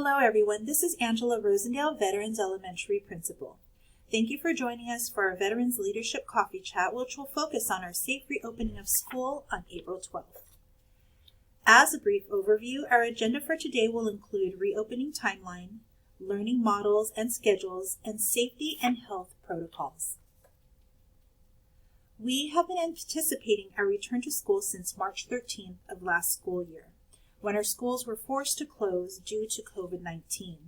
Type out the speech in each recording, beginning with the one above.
Hello everyone, this is Angela Rosendale, Veterans Elementary Principal. Thank you for joining us for our Veterans Leadership Coffee Chat, which will focus on our safe reopening of school on April 12th. As a brief overview, our agenda for today will include reopening timeline, learning models and schedules, and safety and health protocols. We have been anticipating our return to school since March 13th of last school year, when our schools were forced to close due to COVID-19.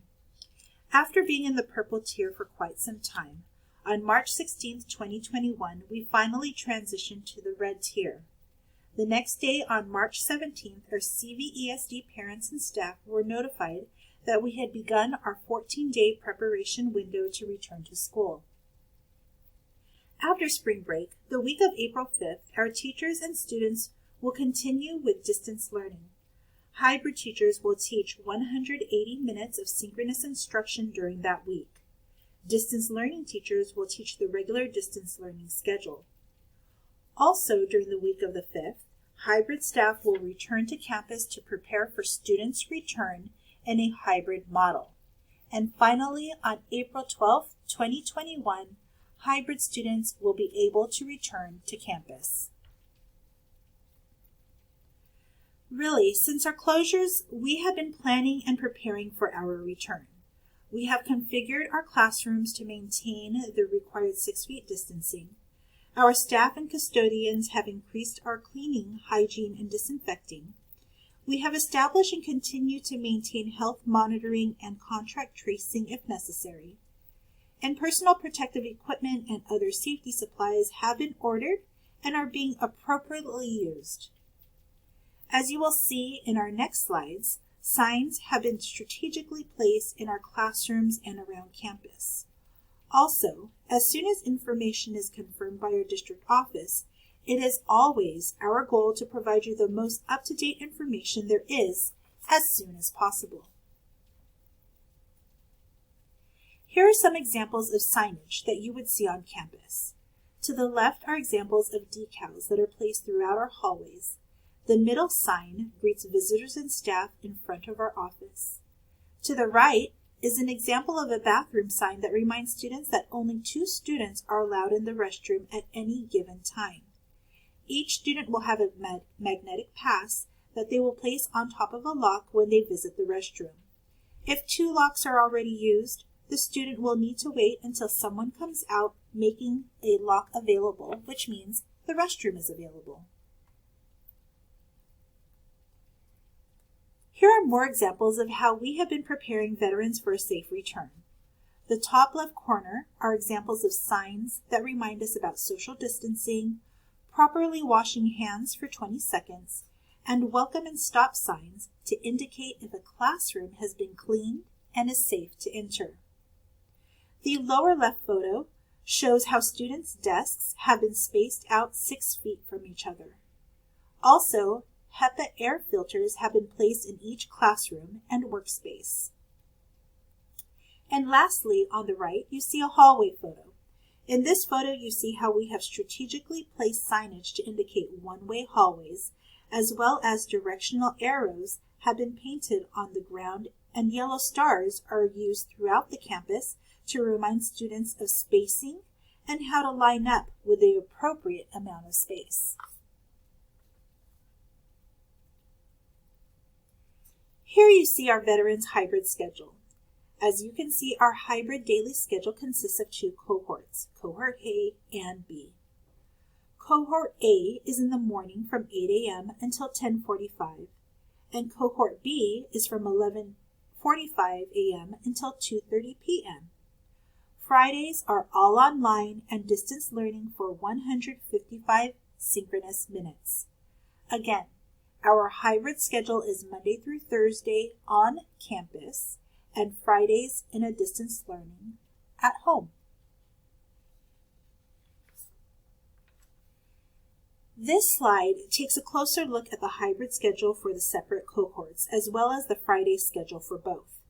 After being in the purple tier for quite some time, on March 16, 2021, we finally transitioned to the red tier. The next day, on March 17th, our CVESD parents and staff were notified that we had begun our 14-day preparation window to return to school. After spring break, the week of April 5th, our teachers and students will continue with distance learning. Hybrid teachers will teach 180 minutes of synchronous instruction during that week. Distance learning teachers will teach the regular distance learning schedule. Also, during the week of the 5th, hybrid staff will return to campus to prepare for students' return in a hybrid model. And finally, on April 12, 2021, hybrid students will be able to return to campus. Really, since our closures, we have been planning and preparing for our return. We have configured our classrooms to maintain the required 6 feet distancing. Our staff and custodians have increased our cleaning, hygiene, and disinfecting. We have established and continue to maintain health monitoring and contact tracing if necessary. And personal protective equipment and other safety supplies have been ordered and are being appropriately used. As you will see in our next slides, signs have been strategically placed in our classrooms and around campus. Also, as soon as information is confirmed by our district office, it is always our goal to provide you the most up-to-date information there is as soon as possible. Here are some examples of signage that you would see on campus. To the left are examples of decals that are placed throughout our hallways. The middle sign greets visitors and staff in front of our office. To the right is an example of a bathroom sign that reminds students that only 2 students are allowed in the restroom at any given time. Each student will have a magnetic pass that they will place on top of a lock when they visit the restroom. If 2 locks are already used, the student will need to wait until someone comes out making a lock available, which means the restroom is available. Here are more examples of how we have been preparing veterans for a safe return. The top left corner are examples of signs that remind us about social distancing, properly washing hands for 20 seconds, and welcome and stop signs to indicate if a classroom has been cleaned and is safe to enter. The lower left photo shows how students' desks have been spaced out 6 feet from each other. Also, HEPA air filters have been placed in each classroom and workspace. And lastly, on the right, you see a hallway photo. In this photo, you see how we have strategically placed signage to indicate one-way hallways, as well as directional arrows have been painted on the ground, and yellow stars are used throughout the campus to remind students of spacing and how to line up with the appropriate amount of space. Here you see our veterans hybrid schedule. As you can see, our hybrid daily schedule consists of 2 cohorts, Cohort A and B. Cohort A is in the morning from 8 a.m. until 10:45, and Cohort B is from 11:45 a.m. until 2:30 p.m. Fridays are all online and distance learning for 155 synchronous minutes. Again, our hybrid schedule is Monday through Thursday on campus and Fridays in a distance learning at home. This slide takes a closer look at the hybrid schedule for the separate cohorts, as well as the Friday schedule for both.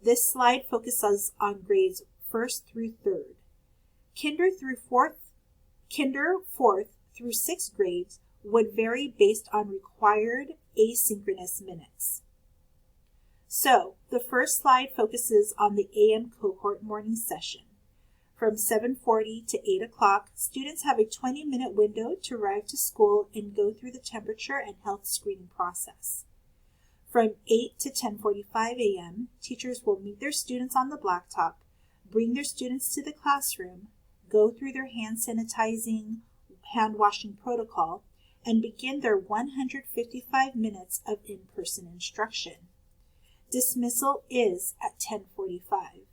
This slide focuses on grades 1st through 3rd. Kinder 4th through 6th grades would vary based on required asynchronous minutes. So, the first slide focuses on the AM cohort morning session. From 7:40 to 8 o'clock, students have a 20-minute window to arrive to school and go through the temperature and health screening process. From 8 to 10:45 a.m., teachers will meet their students on the blacktop, bring their students to the classroom, go through their hand sanitizing, hand washing protocol, and begin their 155 minutes of in-person instruction. Dismissal is at 10:45.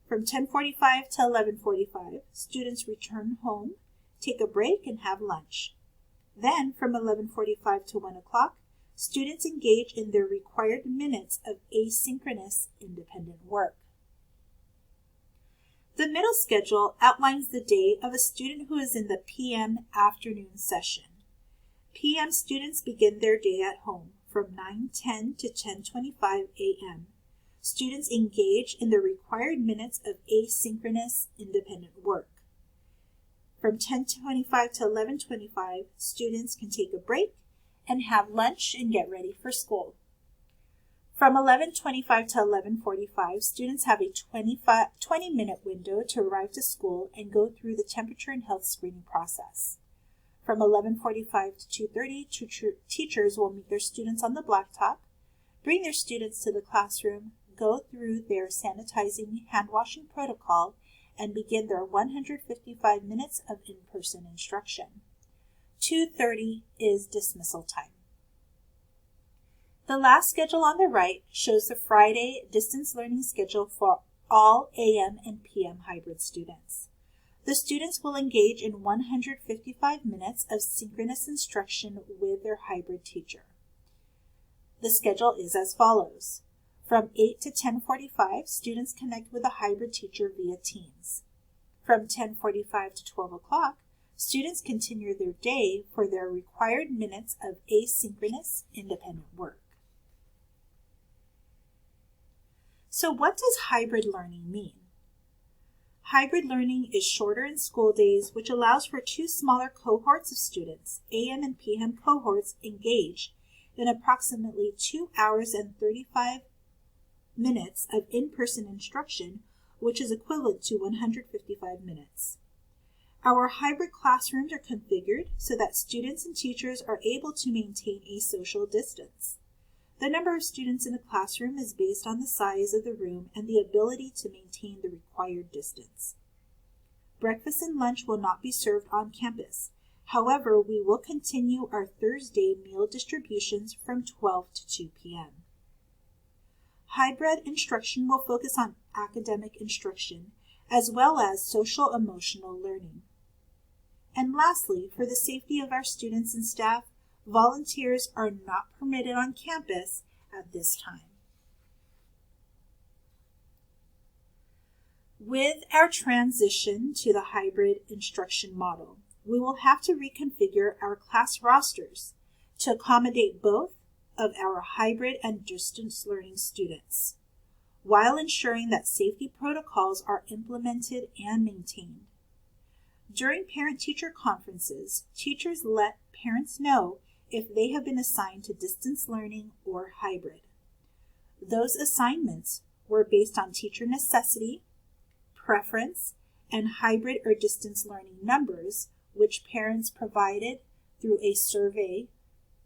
From 10:45 to 11:45, students return home, take a break, and have lunch. Then, from 11:45 to 1 o'clock, students engage in their required minutes of asynchronous independent work. The middle schedule outlines the day of a student who is in the PM afternoon session. PM students begin their day at home from 9:10 to 10:25 a.m. Students engage in the required minutes of asynchronous independent work. From 10:25 to 11:25, students can take a break and have lunch and get ready for school. From 11:25 to 11:45, students have a 20-minute window to arrive to school and go through the temperature and health screening process. From 11:45 to 2:30, teachers will meet their students on the blacktop, bring their students to the classroom, go through their sanitizing hand washing protocol, and begin their 155 minutes of in-person instruction. 2:30 is dismissal time. The last schedule on the right shows the Friday distance learning schedule for all AM and PM hybrid students. The students will engage in 155 minutes of synchronous instruction with their hybrid teacher. The schedule is as follows. From 8 to 10:45, students connect with a hybrid teacher via Teams. From 10:45 to 12 o'clock, students continue their day for their required minutes of asynchronous independent work. So what does hybrid learning mean? Hybrid learning is shorter in school days, which allows for two smaller cohorts of students, AM and PM cohorts, engaged in approximately 2 hours and 35 minutes of in-person instruction, which is equivalent to 155 minutes. Our hybrid classrooms are configured so that students and teachers are able to maintain a social distance. The number of students in a classroom is based on the size of the room and the ability to maintain the required distance. Breakfast and lunch will not be served on campus. However, we will continue our Thursday meal distributions from 12 to 2 p.m. Hybrid instruction will focus on academic instruction as well as social-emotional learning. And lastly, for the safety of our students and staff, volunteers are not permitted on campus at this time. With our transition to the hybrid instruction model, we will have to reconfigure our class rosters to accommodate both of our hybrid and distance learning students, while ensuring that safety protocols are implemented and maintained. During parent-teacher conferences, teachers let parents know if they have been assigned to distance learning or hybrid. Those assignments were based on teacher necessity, preference, and hybrid or distance learning numbers, which parents provided through a survey,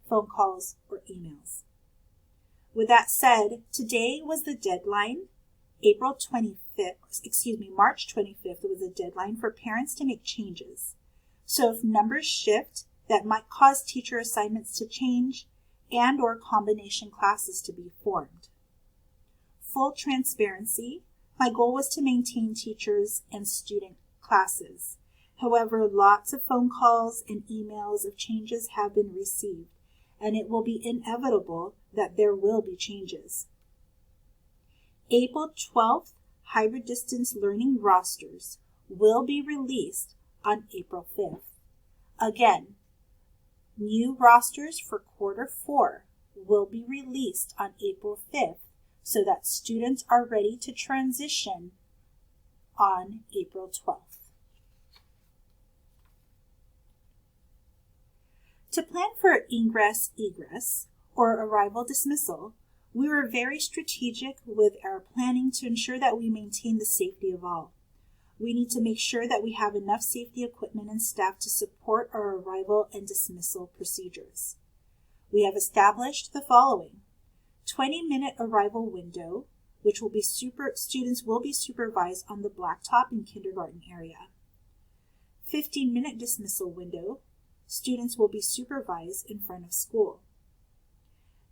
phone calls, or emails. With that said, today was the deadline. March 25th was the deadline for parents to make changes. So if numbers shift, that might cause teacher assignments to change and or combination classes to be formed. Full transparency, my goal was to maintain teachers and student classes. However, lots of phone calls and emails of changes have been received, and it will be inevitable that there will be changes. April 12th, hybrid distance learning rosters will be released on April 5th. Again, new rosters for quarter 4 will be released on April 5th so that students are ready to transition on April 12th. To plan for ingress-egress or arrival dismissal, We were very strategic with our planning to ensure that we maintain the safety of all. We need to make sure that we have enough safety equipment and staff to support our arrival and dismissal procedures. We have established the following: 20-minute arrival window, which will be students will be supervised on the blacktop in kindergarten area. 15-minute dismissal window, students will be supervised in front of school.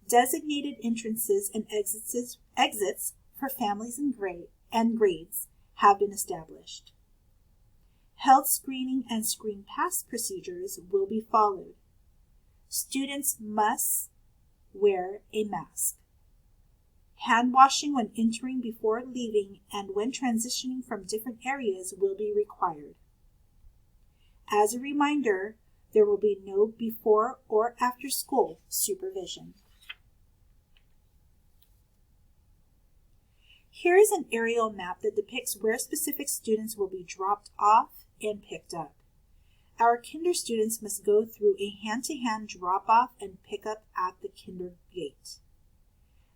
Designated entrances and exits for families and grades have been established. Health screening and screencast procedures will be followed. Students must wear a mask. Hand washing when entering, before leaving, and when transitioning from different areas will be required. As a reminder, there will be no before or after school supervision. Here is an aerial map that depicts where specific students will be dropped off and picked up. Our kinder students must go through a hand-to-hand drop-off and pick-up at the kinder gate.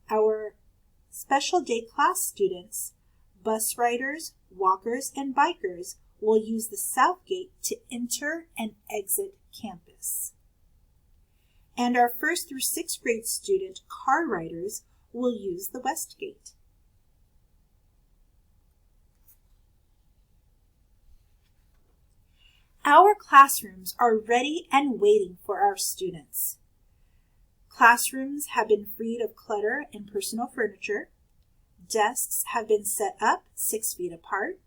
Our special day class students, bus riders, walkers, and bikers will use the south gate to enter and exit campus. And our 1st through 6th grade student car riders will use the west gate. Our classrooms are ready and waiting for our students. Classrooms have been freed of clutter and personal furniture. Desks have been set up 6 feet apart.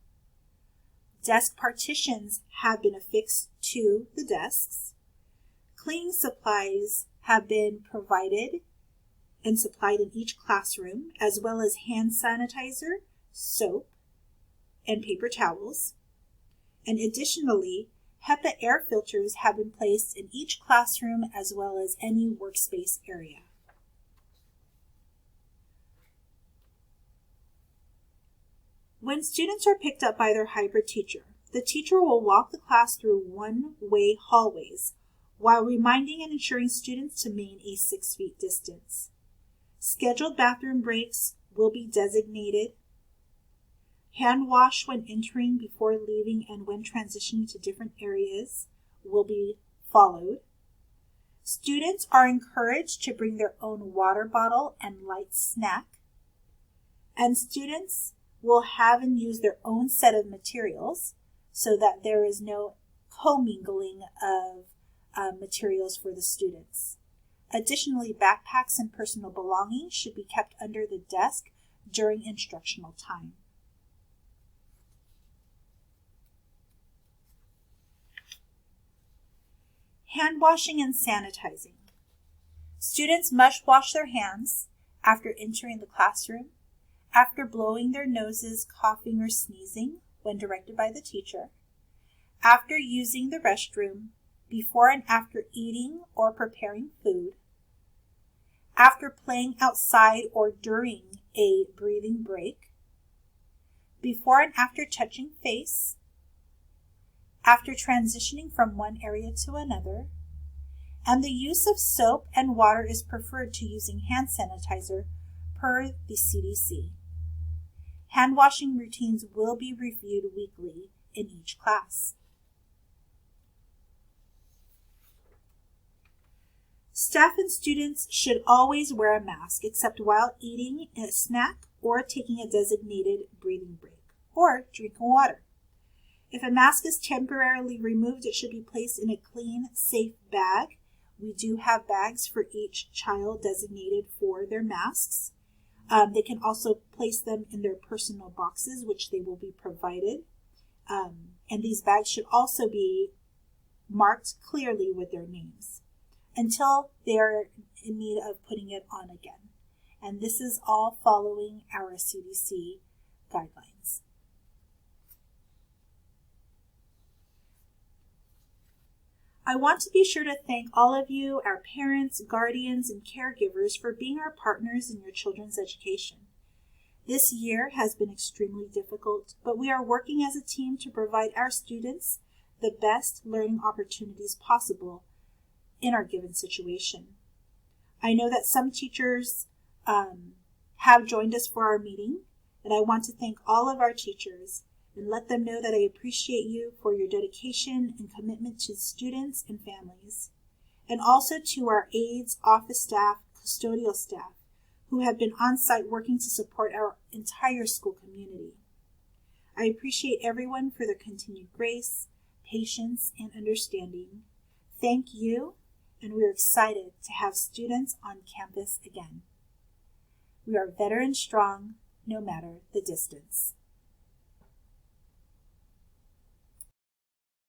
Desk partitions have been affixed to the desks. Cleaning supplies have been provided and supplied in each classroom, as well as hand sanitizer, soap, and paper towels. And additionally, HEPA air filters have been placed in each classroom, as well as any workspace area. When students are picked up by their hybrid teacher, the teacher will walk the class through one-way hallways while reminding and ensuring students to maintain a 6 feet distance. Scheduled bathroom breaks will be designated. Hand wash when entering, before leaving, and when transitioning to different areas will be followed. Students are encouraged to bring their own water bottle and light snack. And students will have and use their own set of materials so that there is no commingling of materials for the students. Additionally, backpacks and personal belongings should be kept under the desk during instructional time. Hand washing and sanitizing. Students must wash their hands after entering the classroom, after blowing their noses, coughing, or sneezing when directed by the teacher, after using the restroom, before and after eating or preparing food, after playing outside or during a breathing break, before and after touching face, after transitioning from one area to another, and the use of soap and water is preferred to using hand sanitizer per the CDC. Hand washing routines will be reviewed weekly in each class. Staff and students should always wear a mask except while eating a snack or taking a designated breathing break or drinking water. If a mask is temporarily removed, it should be placed in a clean, safe bag. We do have bags for each child designated for their masks. They can also place them in their personal boxes, which they will be provided. And these bags should also be marked clearly with their names until they are in need of putting it on again. And this is all following our CDC guidelines. I want to be sure to thank all of you, our parents, guardians, and caregivers, for being our partners in your children's education. This year has been extremely difficult, but we are working as a team to provide our students the best learning opportunities possible in our given situation. I know that some teachers have joined us for our meeting. And I want to thank all of our teachers and let them know that I appreciate you for your dedication and commitment to students and families. And also to our aides, office staff, custodial staff, who have been on site working to support our entire school community. I appreciate everyone for their continued grace, patience, and understanding. Thank you, and we're excited to have students on campus again. We are veteran strong, no matter the distance.